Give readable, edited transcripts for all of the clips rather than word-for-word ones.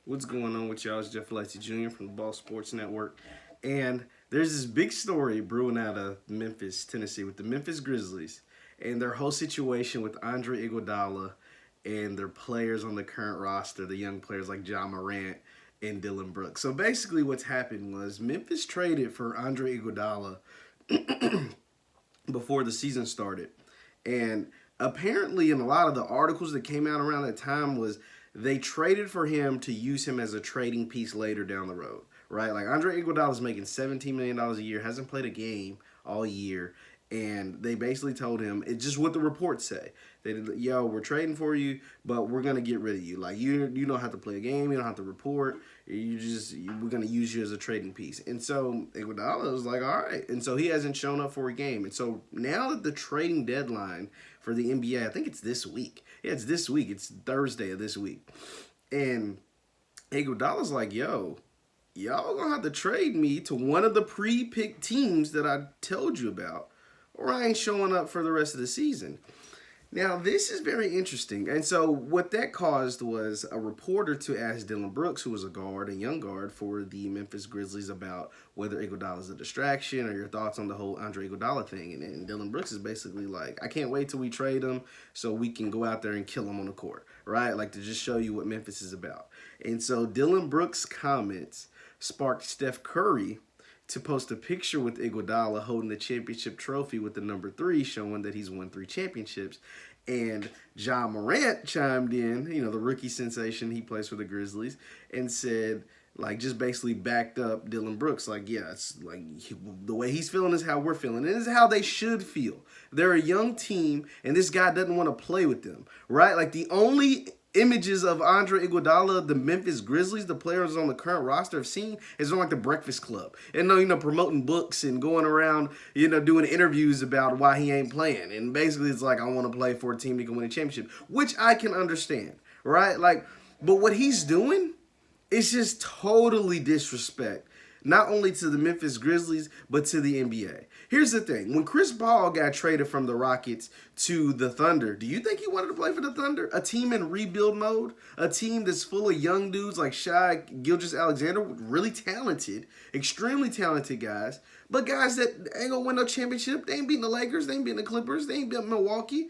What's going on with y'all? It's Jeff Lightsy Jr. from the Ball Sports Network. And there's this big story brewing out of Memphis, Tennessee with the Memphis Grizzlies and their whole situation with Andre Iguodala and their players on the current roster, the young players like Ja Morant and Dillon Brooks. So basically what's happened was Memphis traded for Andre Iguodala before the season started. And apparently in a lot of the articles that came out around that time was they traded for him to use him as a trading piece later down the road, right? Like Andre Iguodala is making $17 million a year, hasn't played a game all year, and they basically told him, it's just what the reports say. They did, yo, we're trading for you, but we're gonna get rid of you. Like you don't have to play a game, you don't have to report. We're gonna use you as a trading piece. And so Iguodala was like, all right. And so he hasn't shown up for a game. And so now that the trading deadline for the NBA, I think it's this week. Yeah, it's this week. It's Thursday of this week. And Iguodala's like, yo, y'all gonna have to trade me to one of the pre-picked teams that I told you about, or I ain't showing up for the rest of the season. Now, this is very interesting. And so what that caused was a reporter to ask Dillon Brooks, who was a guard, a young guard for the Memphis Grizzlies, about whether Iguodala is a distraction or your thoughts on the whole Andre Iguodala thing. And Dillon Brooks is basically like, I can't wait till we trade him so we can go out there and kill him on the court, right? Like to just show you what Memphis is about. And so Dillon Brooks' comments sparked Steph Curry to post a picture with Iguodala holding the championship trophy with the number 3, showing that he's won 3 championships. And Ja Morant chimed in, you know, the rookie sensation, he plays for the Grizzlies, and said, like, just basically backed up Dillon Brooks. Like, yeah, it's like the way he's feeling is how we're feeling. And this is how they should feel. They're a young team, and this guy doesn't want to play with them, right? Like, the only images of Andre Iguodala, the Memphis Grizzlies, the players on the current roster have seen is on like the Breakfast Club. And promoting books and going around, doing interviews about why he ain't playing. And basically it's like, I want to play for a team that can win a championship, which I can understand, right? Like, but what he's doing is just totally disrespect, not only to the Memphis Grizzlies, but to the NBA. Here's the thing. When Chris Paul got traded from the Rockets to the Thunder, do you think he wanted to play for the Thunder? A team in rebuild mode? A team that's full of young dudes like Shai Gilgeous-Alexander, really talented, extremely talented guys, but guys that ain't gonna win no championship. They ain't beating the Lakers. They ain't beating the Clippers. They ain't beating Milwaukee.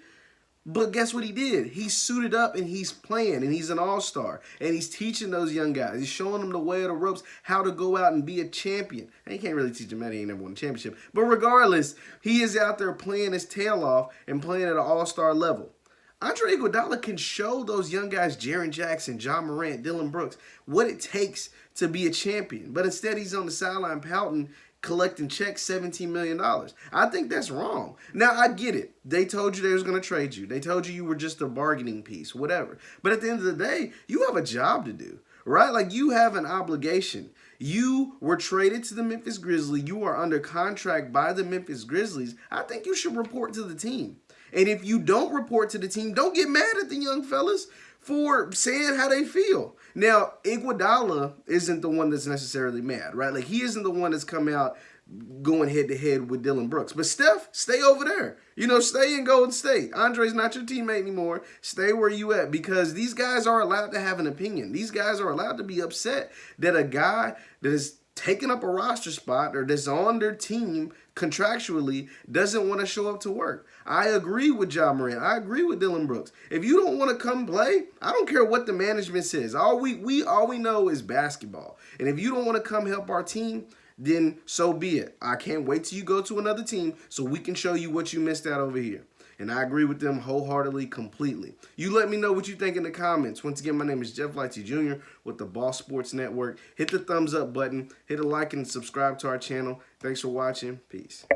But guess what he did? He suited up and he's playing and he's an all-star. And he's teaching those young guys. He's showing them the way of the ropes, how to go out and be a champion. And he can't really teach them that. He ain't never won a championship. But regardless, he is out there playing his tail off and playing at an all-star level. Andre Iguodala can show those young guys, Jaren Jackson, Ja Morant, Dillon Brooks, what it takes to be a champion. But instead, he's on the sideline pouting, collecting checks, $17 million. I think that's wrong. Now, I get it. They told you they was going to trade you. They told you were just a bargaining piece, whatever. But at the end of the day, you have a job to do, right? Like, you have an obligation. You were traded to the Memphis Grizzlies. You are under contract by the Memphis Grizzlies. I think you should report to the team. And if you don't report to the team, don't get mad at the young fellas for saying how they feel. Now, Iguodala isn't the one that's necessarily mad, right? Like, he isn't the one that's come out going head-to-head with Dillon Brooks. But Steph, stay over there. Stay in Golden State. Andre's not your teammate anymore. Stay where you at, because these guys are allowed to have an opinion. These guys are allowed to be upset that a guy that is taking up a roster spot or that's on their team contractually doesn't want to show up to work. I agree with Ja Morant. I agree with Dillon Brooks. If you don't want to come play, I don't care what the management says. All we know is basketball. And if you don't want to come help our team, then so be it. I can't wait till you go to another team so we can show you what you missed out over here. And I agree with them wholeheartedly, completely. You let me know what you think in the comments. Once again, my name is Jeff Lightsy Jr. with the Ball Sports Network. Hit the thumbs up button. Hit a like and subscribe to our channel. Thanks for watching. Peace.